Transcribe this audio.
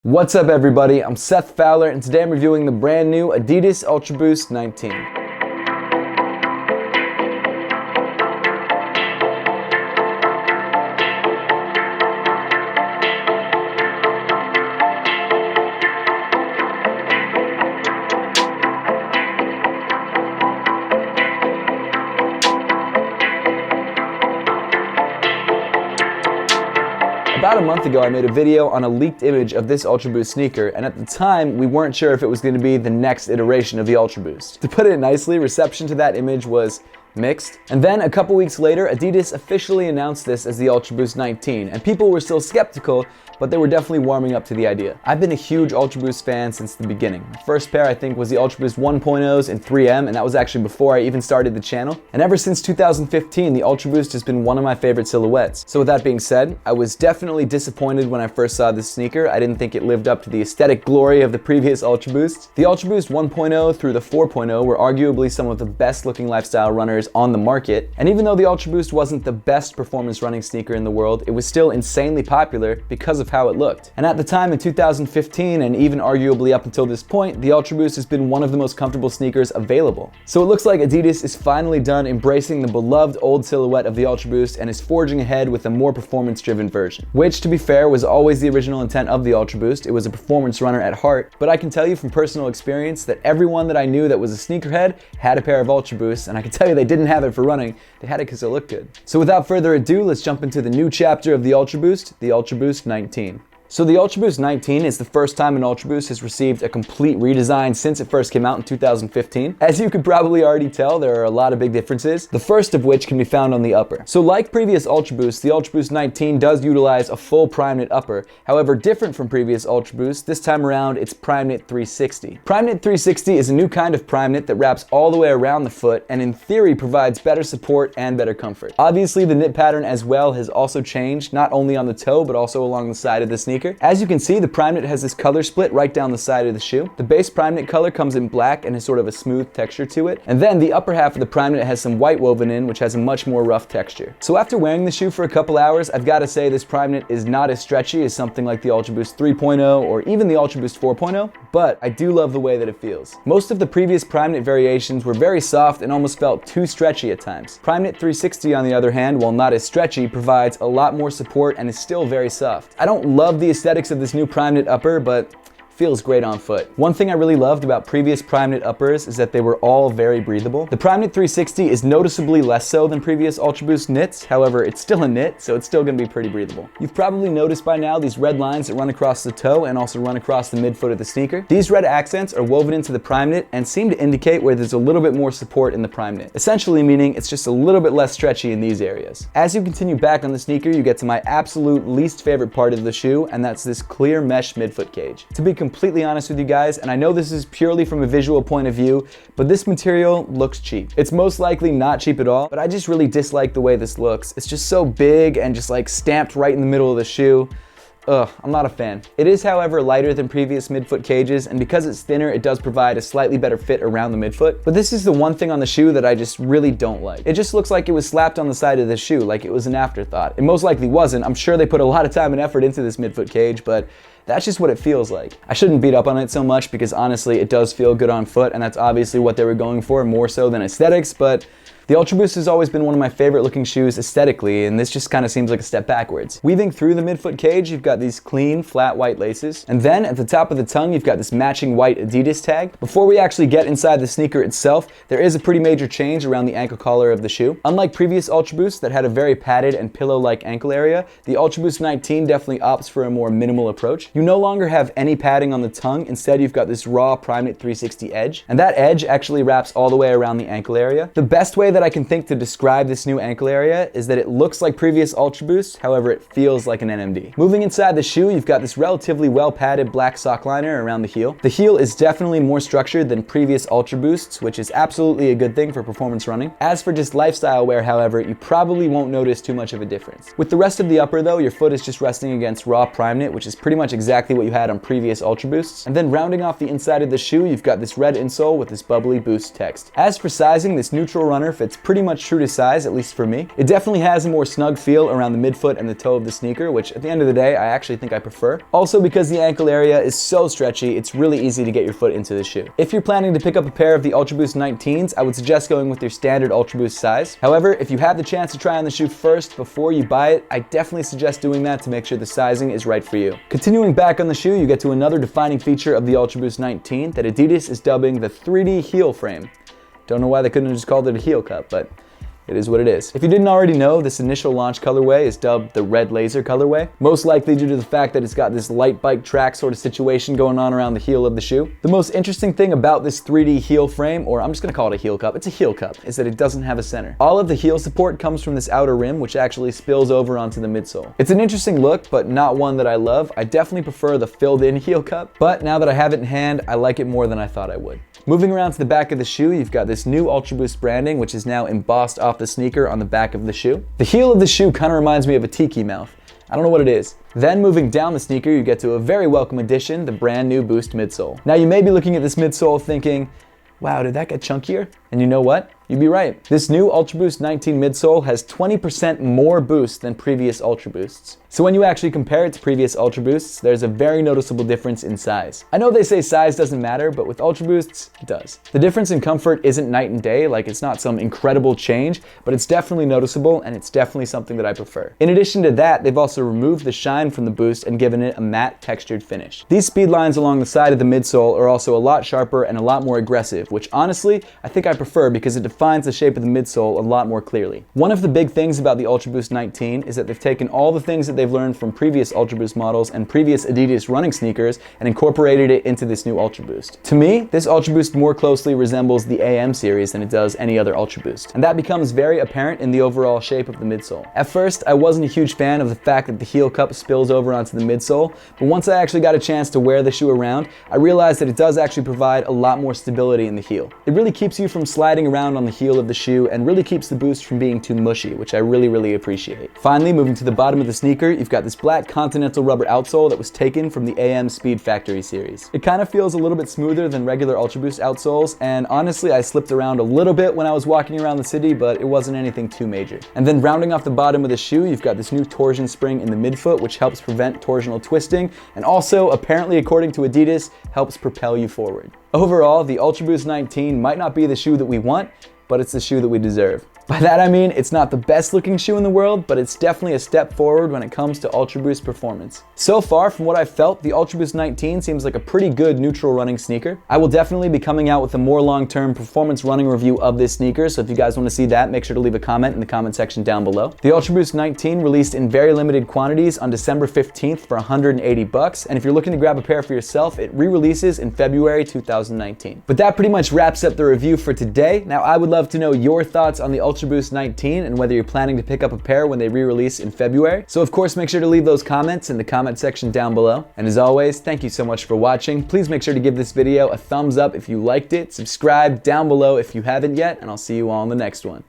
What's up everybody, I'm Seth Fowler and today I'm reviewing the brand new Adidas Ultra Boost 19. About a month ago, I made a video on a leaked image of this Ultra Boost sneaker, and at the time, we weren't sure if it was going to be the next iteration of the Ultra Boost. To put it nicely, reception to that image was mixed. And then a couple weeks later, Adidas officially announced this as the Ultra Boost 19, and people were still skeptical, but they were definitely warming up to the idea. I've been a huge Ultra Boost fan since the beginning. My first pair, I think, was the Ultra Boost 1.0s in 3M, and that was actually before I even started the channel. And ever since 2015, the Ultra Boost has been one of my favorite silhouettes. So with that being said, I was definitely disappointed when I first saw this sneaker. I didn't think it lived up to the aesthetic glory of the previous Ultra Boost. The Ultra Boost 1.0 through the 4.0 were arguably some of the best looking lifestyle runners on the market. And even though the Ultra Boost wasn't the best performance running sneaker in the world, it was still insanely popular because of how it looked. And at the time in 2015, and even arguably up until this point, the Ultra Boost has been one of the most comfortable sneakers available. So it looks like Adidas is finally done embracing the beloved old silhouette of the Ultra Boost and is forging ahead with a more performance-driven version. Which, to be fair, was always the original intent of the Ultra Boost. It was a performance runner at heart, but I can tell you from personal experience that everyone that I knew that was a sneakerhead had a pair of Ultra Boosts, and I can tell you they didn't have it for running, they had it because it looked good. So without further ado, let's jump into the new chapter of the Ultra Boost, the Ultra Boost 19. So the Ultra Boost 19 is the first time an Ultra Boost has received a complete redesign since it first came out in 2015. As you could probably already tell, there are a lot of big differences, the first of which can be found on the upper. So like previous Ultra Boosts, the Ultra Boost 19 does utilize a full primeknit upper. However, different from previous Ultra Boosts, this time around it's primeknit 360. Primeknit 360 is a new kind of primeknit that wraps all the way around the foot and in theory provides better support and better comfort. Obviously the knit pattern as well has also changed, not only on the toe but also along the side of the sneaker. As you can see, the primeknit has this color split right down the side of the shoe. The base primeknit color comes in black and has sort of a smooth texture to it. And then the upper half of the primeknit has some white woven in, which has a much more rough texture. So after wearing the shoe for a couple hours, I've got to say this primeknit is not as stretchy as something like the Ultra Boost 3.0 or even the Ultra Boost 4.0, but I do love the way that it feels. Most of the previous primeknit variations were very soft and almost felt too stretchy at times. Primeknit 360, on the other hand, while not as stretchy, provides a lot more support and is still very soft. I don't love the aesthetics of this new primeknit upper, but feels great on foot. One thing I really loved about previous primeknit uppers is that they were all very breathable. The primeknit 360 is noticeably less so than previous Ultra Boost knits, however it's still a knit, so it's still going to be pretty breathable. You've probably noticed by now these red lines that run across the toe and also run across the midfoot of the sneaker. These red accents are woven into the primeknit and seem to indicate where there's a little bit more support in the primeknit, essentially meaning it's just a little bit less stretchy in these areas. As you continue back on the sneaker, you get to my absolute least favorite part of the shoe, and that's this clear mesh midfoot cage. To be completely honest with you guys, and I know this is purely from a visual point of view, but this material looks cheap. It's most likely not cheap at all, but I just really dislike the way this looks. It's just so big and just like stamped right in the middle of the shoe. Ugh, I'm not a fan. It is, however, lighter than previous midfoot cages, and because it's thinner, it does provide a slightly better fit around the midfoot. But this is the one thing on the shoe that I just really don't like. It just looks like it was slapped on the side of the shoe, like it was an afterthought. It most likely wasn't. I'm sure they put a lot of time and effort into this midfoot cage, but that's just what it feels like. I shouldn't beat up on it so much because honestly, it does feel good on foot, and that's obviously what they were going for, more so than aesthetics, but the Ultra Boost has always been one of my favorite looking shoes aesthetically, and this just kind of seems like a step backwards. Weaving through the midfoot cage, you've got these clean, flat white laces, and then at the top of the tongue, you've got this matching white Adidas tag. Before we actually get inside the sneaker itself, there is a pretty major change around the ankle collar of the shoe. Unlike previous Ultra Boosts that had a very padded and pillow-like ankle area, the Ultra Boost 19 definitely opts for a more minimal approach. You no longer have any padding on the tongue, instead you've got this raw primeknit 360 edge, and that edge actually wraps all the way around the ankle area. The best way that I can think to describe this new ankle area is that it looks like previous Ultra Boost, however it feels like an NMD. Moving inside the shoe, you've got this relatively well padded black sock liner around the heel. The heel is definitely more structured than previous Ultra Boosts, which is absolutely a good thing for performance running. As for just lifestyle wear, however, you probably won't notice too much of a difference. With the rest of the upper though, your foot is just resting against raw primeknit, which is pretty much exactly what you had on previous Ultra Boosts. And then rounding off the inside of the shoe, you've got this red insole with this bubbly Boost text. As for sizing, this neutral runner fits pretty much true to size, at least for me. It definitely has a more snug feel around the midfoot and the toe of the sneaker, which at the end of the day, I actually think I prefer. Also, because the ankle area is so stretchy, it's really easy to get your foot into the shoe. If you're planning to pick up a pair of the Ultra Boost 19s, I would suggest going with your standard Ultra Boost size. However, if you have the chance to try on the shoe first before you buy it, I definitely suggest doing that to make sure the sizing is right for you. Continuing back on the shoe, you get to another defining feature of the Ultra Boost 19 that Adidas is dubbing the 3D heel frame. Don't know why they couldn't have just called it a heel cup, but it is what it is. If you didn't already know, this initial launch colorway is dubbed the Red Laser colorway, most likely due to the fact that it's got this light bike track sort of situation going on around the heel of the shoe. The most interesting thing about this 3D heel frame, or I'm just gonna call it a heel cup, it's a heel cup, is that it doesn't have a center. All of the heel support comes from this outer rim, which actually spills over onto the midsole. It's an interesting look, but not one that I love. I definitely prefer the filled in heel cup, but now that I have it in hand, I like it more than I thought I would. Moving around to the back of the shoe, you've got this new Ultra Boost branding, which is now embossed off the sneaker on the back of the shoe. The heel of the shoe kind of reminds me of a tiki mouth. I don't know what it is. Then moving down the sneaker, you get to a very welcome addition, the brand new Boost midsole. Now you may be looking at this midsole thinking, wow, did that get chunkier? And you know what? You'd be right. This new Ultra Boost 19 midsole has 20% more boost than previous Ultra Boosts. So when you actually compare it to previous Ultra Boosts, there's a very noticeable difference in size. I know they say size doesn't matter, but with Ultra Boosts, it does. The difference in comfort isn't night and day, like it's not some incredible change, but it's definitely noticeable and it's definitely something that I prefer. In addition to that, they've also removed the shine from the Boost and given it a matte textured finish. These speed lines along the side of the midsole are also a lot sharper and a lot more aggressive, which honestly, I think I prefer because it defines the shape of the midsole a lot more clearly. One of the big things about the Ultra Boost 19 is that they've taken all the things that they've learned from previous Ultra Boost models and previous Adidas running sneakers and incorporated it into this new Ultra Boost. To me, this Ultra Boost more closely resembles the AM series than it does any other Ultra Boost, and that becomes very apparent in the overall shape of the midsole. At first, I wasn't a huge fan of the fact that the heel cup spills over onto the midsole, but once I actually got a chance to wear the shoe around, I realized that it does actually provide a lot more stability in the heel. It really keeps you from sliding around on the heel of the shoe and really keeps the Boost from being too mushy, which I really appreciate. Finally, moving to the bottom of the sneaker, you've got this black Continental rubber outsole that was taken from the AM Speed Factory series. It kind of feels a little bit smoother than regular Ultra Boost outsoles, and honestly, I slipped around a little bit when I was walking around the city, but it wasn't anything too major. And then rounding off the bottom of the shoe, you've got this new torsion spring in the midfoot, which helps prevent torsional twisting, and also, apparently according to Adidas, helps propel you forward. Overall, the Ultra Boost 19 might not be the shoe that we want, but it's the shoe that we deserve. By that I mean, it's not the best looking shoe in the world, but it's definitely a step forward when it comes to Ultra Boost performance. So far, from what I've felt, the Ultra Boost 19 seems like a pretty good neutral running sneaker. I will definitely be coming out with a more long-term performance running review of this sneaker, so if you guys want to see that, make sure to leave a comment in the comment section down below. The Ultra Boost 19 released in very limited quantities on December 15th for 180 bucks, and if you're looking to grab a pair for yourself, it re-releases in February 2019. But that pretty much wraps up the review for today. Now, I would love to know your thoughts on the Ultra Boost 19 and whether you're planning to pick up a pair when they re-release in February. So of course, make sure to leave those comments in the comment section down below. And as always, thank you so much for watching. Please make sure to give this video a thumbs up if you liked it, subscribe down below if you haven't yet, and I'll see you all in the next one.